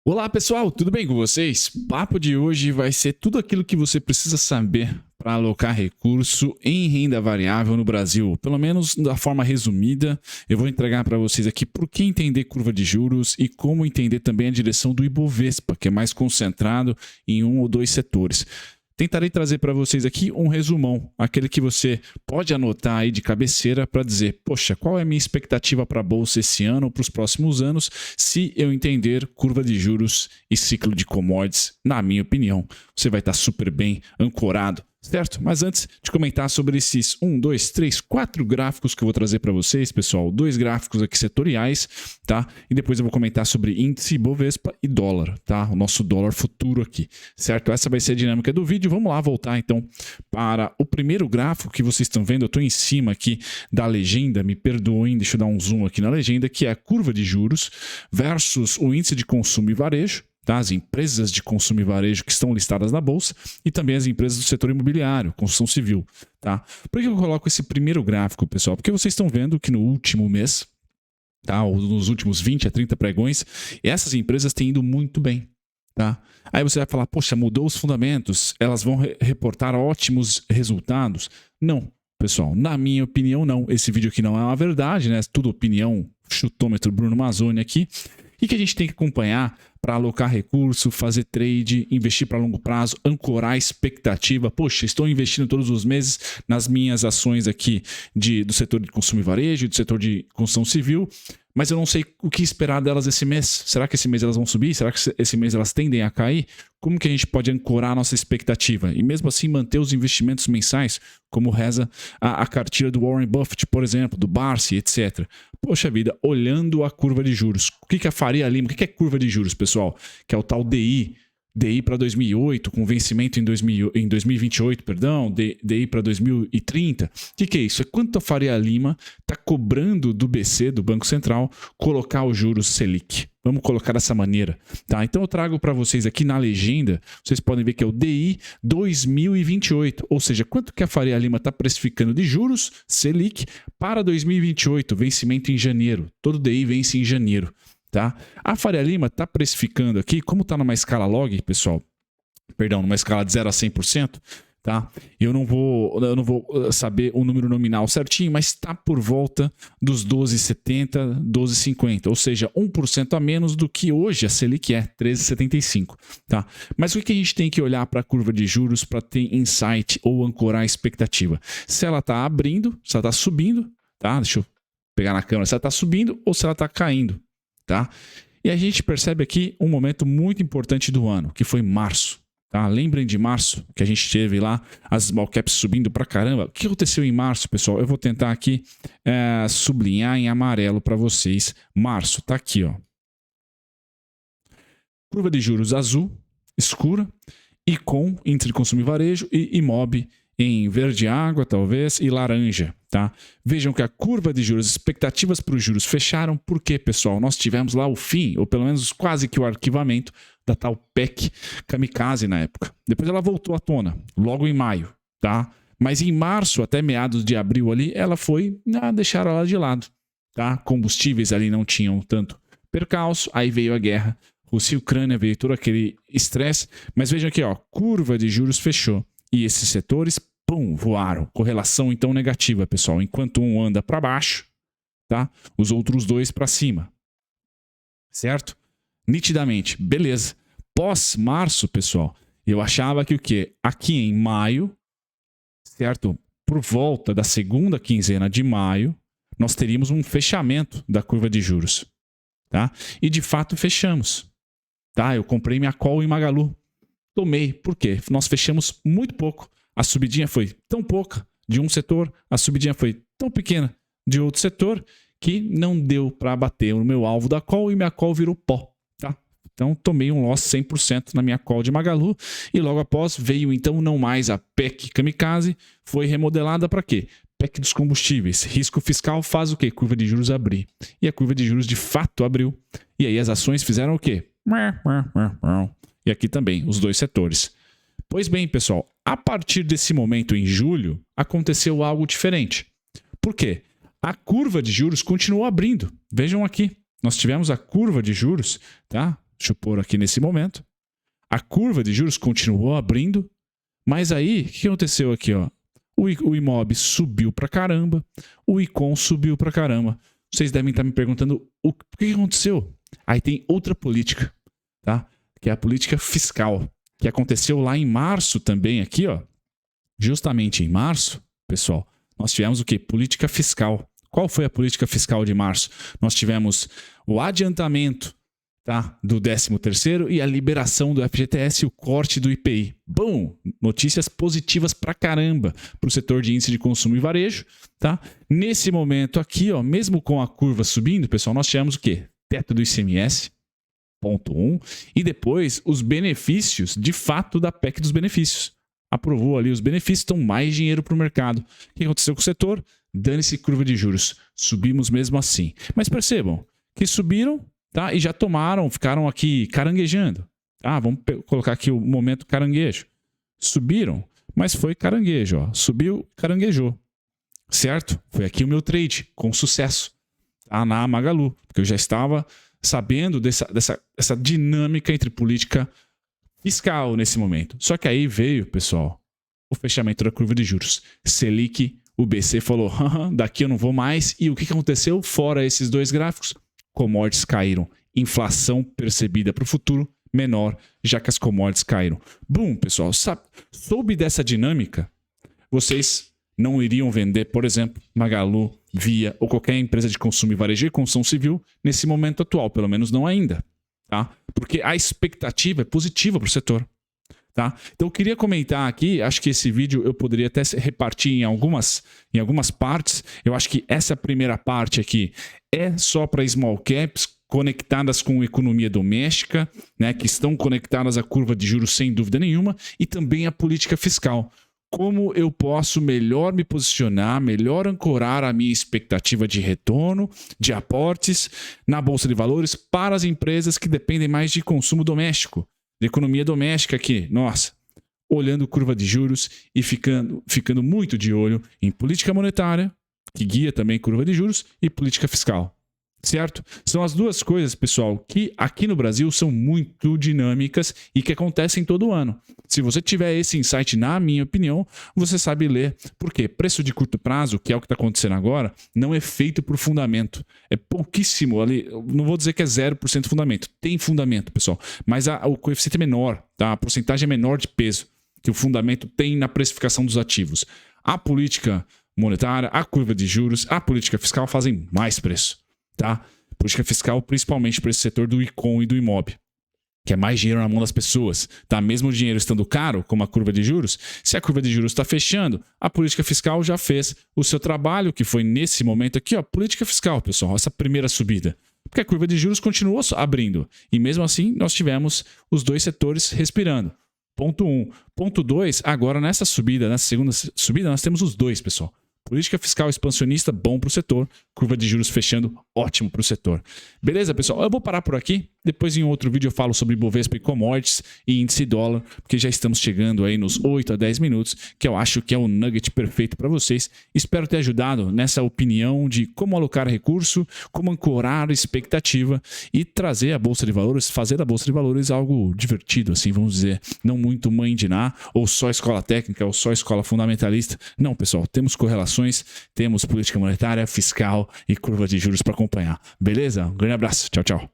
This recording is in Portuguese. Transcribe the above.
Olá pessoal, tudo bem com vocês? O papo de hoje vai ser tudo aquilo que você precisa saber para alocar recurso em renda variável no Brasil. Pelo menos da forma resumida, eu vou entregar para vocês aqui por que entender curva de juros e como entender também a direção do Ibovespa, que é mais concentrado em um ou dois setores. Tentarei trazer para vocês aqui um resumão, aquele que você pode anotar aí de cabeceira para dizer, poxa, qual é a minha expectativa para a bolsa esse ano ou para os próximos anos, se eu entender curva de juros e ciclo de commodities, na minha opinião. Você vai estar super bem ancorado, certo? Mas antes de comentar sobre esses 4 gráficos que eu vou trazer para vocês, pessoal, 2 gráficos aqui setoriais, tá? E depois eu vou comentar sobre índice Bovespa e dólar, tá? O nosso dólar futuro aqui, certo? Essa vai ser a dinâmica do vídeo. Vamos lá voltar então para o primeiro gráfico que vocês estão vendo. Eu estou em cima aqui da legenda, me perdoem, deixa eu dar um zoom aqui na legenda, que é a curva de juros versus o índice de consumo e varejo. Tá? As empresas de consumo e varejo que estão listadas na bolsa e também as empresas do setor imobiliário, construção civil. Tá? Por que eu coloco esse primeiro gráfico, pessoal? Porque vocês estão vendo que no último mês, tá? Ou nos últimos 20 a 30 pregões, essas empresas têm ido muito bem. Tá? Aí você vai falar, poxa, mudou os fundamentos, elas vão reportar ótimos resultados. Não, pessoal, na minha opinião não. Esse vídeo aqui não é uma verdade, né? Tudo opinião, chutômetro Bruno Mazzoni aqui. E que a gente tem que acompanhar para alocar recurso, fazer trade, investir para longo prazo, ancorar a expectativa. Poxa, estou investindo todos os meses nas minhas ações aqui do setor de consumo e varejo, do setor de construção civil, mas eu não sei o que esperar delas esse mês. Será que esse mês elas vão subir? Será que esse mês elas tendem a cair? Como que a gente pode ancorar a nossa expectativa? E mesmo assim manter os investimentos mensais, como reza a cartilha do Warren Buffett, por exemplo, do Barsi, etc. Poxa vida, olhando a curva de juros. O que é a Faria Lima? O que é curva de juros, pessoal? Que é o tal DI para 2008, com vencimento em 2028, perdão, DI para 2030. O que é isso? É quanto a Faria Lima está cobrando do BC, do Banco Central, colocar os juros Selic. Vamos colocar dessa maneira, tá? Então eu trago para vocês aqui na legenda, vocês podem ver que é o DI 2028, ou seja, quanto que a Faria Lima está precificando de juros Selic para 2028, vencimento em janeiro. Todo DI vence em janeiro. Tá? A Faria Lima está precificando aqui, como está numa escala log, pessoal, perdão, numa escala de 0 a 100%, tá? Eu não vou saber o número nominal certinho, mas está por volta dos 12,70, 12,50, ou seja, 1% a menos do que hoje a Selic é, 13,75. Tá? Mas o que a gente tem que olhar para a curva de juros para ter insight ou ancorar a expectativa? Se ela está abrindo, se ela está subindo, tá? Deixa eu pegar na câmera, se ela está subindo ou se ela está caindo. Tá? E a gente percebe aqui um momento muito importante do ano, que foi março. Tá? Lembrem de março, que a gente teve lá as small caps subindo pra caramba. O que aconteceu em março, pessoal? Eu vou tentar aqui sublinhar em amarelo para vocês. Março, tá aqui, ó. Curva de juros azul, escura, e com índice de consumo e varejo e IMOB em verde água, talvez, e laranja. Tá? Vejam que a curva de juros, expectativas para os juros fecharam, porque, pessoal, nós tivemos lá o fim, ou pelo menos quase que o arquivamento da tal PEC Kamikaze na época. Depois ela voltou à tona, logo em maio, tá? Mas em março, até meados de abril ali, ela foi, deixaram ela de lado, tá? Combustíveis ali não tinham tanto percalço, aí veio a guerra, Rússia e Ucrânia, veio todo aquele estresse, mas vejam aqui, ó, curva de juros fechou, e esses setores voaram. Correlação então negativa, pessoal. Enquanto um anda para baixo, tá? Os outros dois para cima. Certo? Nitidamente. Beleza. Pós-março, pessoal, eu achava que o quê? Aqui em maio, certo? Por volta da segunda quinzena de maio, nós teríamos um fechamento da curva de juros. Tá? E de fato fechamos. Tá? Eu comprei minha call em Magalu. Tomei. Por quê? Nós fechamos muito pouco. A subidinha foi tão pouca de um setor, a subidinha foi tão pequena de outro setor, que não deu para bater no meu alvo da call e minha call virou pó. Tá? Então tomei um loss 100% na minha call de Magalu e logo após veio então não mais a PEC Kamikaze, foi remodelada para quê? PEC dos combustíveis. Risco fiscal faz o quê? Curva de juros abrir. E a curva de juros de fato abriu. E aí as ações fizeram o quê? E aqui também, os dois setores. Pois bem, pessoal, a partir desse momento, em julho, aconteceu algo diferente. Por quê? A curva de juros continuou abrindo. Vejam aqui, nós tivemos a curva de juros, tá? deixa eu pôr aqui nesse momento, a curva de juros continuou abrindo, mas aí, o que aconteceu aqui, ó? O IMOB subiu pra caramba, o ICOM subiu pra caramba. Vocês devem estar me perguntando o que aconteceu. Aí tem outra política, tá? Que é a política fiscal, que aconteceu lá em março também aqui, ó. Justamente em março, pessoal, nós tivemos o quê? Política fiscal. Qual foi a política fiscal de março? Nós tivemos o adiantamento, tá, do 13º e a liberação do FGTS e o corte do IPI. Bom, notícias positivas pra caramba para o setor de índice de consumo e varejo, tá? Nesse momento aqui, ó, mesmo com a curva subindo, pessoal, nós tivemos o quê? Teto do ICMS, ponto 1, e depois os benefícios, de fato, da PEC dos benefícios. Aprovou ali os benefícios, então mais dinheiro para o mercado. O que aconteceu com o setor? Dane-se curva de juros. Subimos mesmo assim. Mas percebam que subiram, tá? E já tomaram, ficaram aqui caranguejando. Ah, vamos colocar aqui o momento caranguejo. Subiram, mas foi caranguejo, ó. Subiu, caranguejou. Certo? Foi aqui o meu trade, com sucesso. Tá? Na Magalu, porque eu já estava sabendo dessa dinâmica entre política fiscal nesse momento. Só que aí veio, pessoal, o fechamento da curva de juros. Selic, o BC falou, daqui eu não vou mais. E o que aconteceu? Fora esses dois gráficos, commodities caíram. Inflação percebida para o futuro menor, já que as commodities caíram. Bum, pessoal, soube dessa dinâmica, vocês não iriam vender, por exemplo, Magalu, Via ou qualquer empresa de consumo e varejo e construção civil nesse momento atual, pelo menos não ainda, tá? Porque a expectativa é positiva para o setor. Tá? Então eu queria comentar aqui, acho que esse vídeo eu poderia até repartir em algumas partes. Eu acho que essa primeira parte aqui é só para small caps conectadas com economia doméstica, né, que estão conectadas à curva de juros sem dúvida nenhuma, e também à política fiscal. Como eu posso melhor me posicionar, melhor ancorar a minha expectativa de retorno, de aportes na Bolsa de Valores para as empresas que dependem mais de consumo doméstico, de economia doméstica aqui, nossa, olhando curva de juros e ficando muito de olho em política monetária, que guia também curva de juros, e política fiscal, certo? São as duas coisas, pessoal, que aqui no Brasil são muito dinâmicas e que acontecem todo ano. Se você tiver esse insight, na minha opinião, você sabe ler. Por quê? Preço de curto prazo, que é o que está acontecendo agora, não é feito por fundamento. É pouquíssimo ali, não vou dizer que é 0% fundamento. Tem fundamento, pessoal, mas o coeficiente é menor, tá? A porcentagem é menor de peso que o fundamento tem na precificação dos ativos. A política monetária, a curva de juros, a política fiscal fazem mais preço, tá? Política fiscal principalmente para esse setor do ICOM e do IMOB, que é mais dinheiro na mão das pessoas, tá? Mesmo o dinheiro estando caro, como a curva de juros, se a curva de juros está fechando, a política fiscal já fez o seu trabalho, que foi nesse momento aqui, ó, política fiscal, pessoal, essa primeira subida. Porque a curva de juros continuou abrindo, e mesmo assim nós tivemos os dois setores respirando. Ponto 1. Ponto 2, agora nessa subida, nessa segunda subida, nós temos os dois, pessoal. Política fiscal expansionista, bom para o setor. Curva de juros fechando, ótimo para o setor. Beleza, pessoal? Eu vou parar por aqui. Depois, em outro vídeo, eu falo sobre Bovespa e commodities e índice dólar, porque já estamos chegando aí nos 8 a 10 minutos, que eu acho que é o nugget perfeito para vocês. Espero ter ajudado nessa opinião de como alocar recurso, como ancorar a expectativa e trazer a Bolsa de Valores, fazer da Bolsa de Valores algo divertido, assim, vamos dizer. Não muito mãe de Ná, ou só escola técnica, ou só escola fundamentalista. Não, pessoal, temos correlações, temos política monetária, fiscal e curva de juros para acompanhar. Beleza? Um grande abraço. Tchau, tchau.